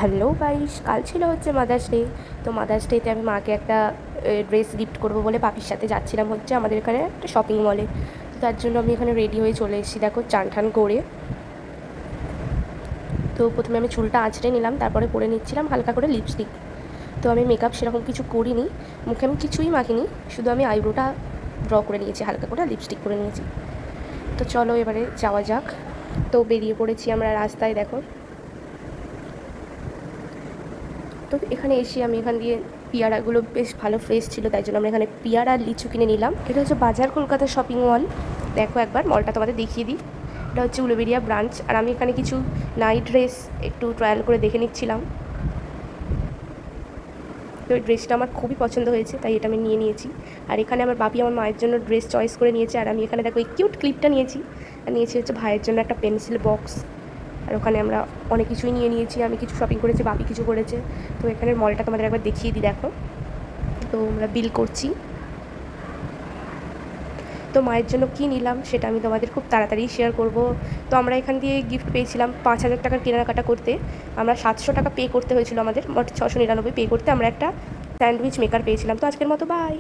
Hello guys, কাল ছিল হচ্ছে মাদার্স ডে। তো মাদার্স ডেতে আমি মাকে একটা ড্রেস গিফট করবো বলে পাপির সাথে যাচ্ছিলাম হচ্ছে আমাদের এখানে একটা শপিং মলে। তো তার জন্য আমি এখানে রেডি হয়ে চলে এসেছি, দেখো চান ঠান করে। তো প্রথমে আমি চুলটা আঁচড়ে নিলাম, তারপরে করে নিচ্ছিলাম হালকা করে লিপস্টিক। তো আমি মেকআপ সেরকম কিছু করিনি, মুখে আমি কিছুই মাখিনি, শুধু আমি আইব্রোটা ড্র করে নিয়েছি হালকা করে, লিপস্টিক করে নিয়েছি। তো চলো এবারে যাওয়া যাক। তো বেরিয়ে পড়েছি আমরা রাস্তায়, দেখো। তো এখানে এসে আমি এখান দিয়ে পিয়ারাগুলো বেশ ভালো ফ্রেশ ছিল, তাই জন্য আমরা এখানে পিয়ারা আর লিচু কিনে নিলাম। এটা হচ্ছে বাজার কলকাতা শপিং মল। দেখো একবার মলটা তোমাদের দেখিয়ে দিই। এটা হচ্ছে উলুবেড়িয়া ব্রাঞ্চ। আর আমি এখানে কিছু নাইট ড্রেস একটু ট্রায়াল করে দেখে নিচ্ছিলাম। তো এই ড্রেসটা আমার খুবই পছন্দ হয়েছে, তাই এটা আমি নিয়ে নিয়েছি। আর এখানে আমার বাপি আমার মায়ের জন্য ড্রেস চয়েস করে নিয়েছে। আর আমি এখানে দেখো এই কিউট ক্লিপটা নিয়েছি। আর নিয়েছি হচ্ছে ভাইয়ের জন্য একটা পেন্সিল বক্স। আর ওখানে আমরা অনেক কিছুই নিয়ে নিয়েছি, আমি কিছু শপিং করেছি, বাপি কিছু করেছে। তো এখানের মলটা তোমাদের একবার দেখিয়ে দিই, দেখো। তো আমরা বিল করছি। তো মায়ের জন্য কী নিলাম সেটা আমি তোমাদের খুব তাড়াতাড়ি শেয়ার করব। তো আমরা এখান দিয়ে গিফট পেয়েছিলাম 5,000 টাকার কেনাকাটা করতে। আমরা 700 টাকা পে করতে হয়েছিল, আমাদের মোট 699 পে করতে আমরা একটা স্যান্ডউইচ মেকার পেয়েছিলাম। তো আজকের মতো বাই।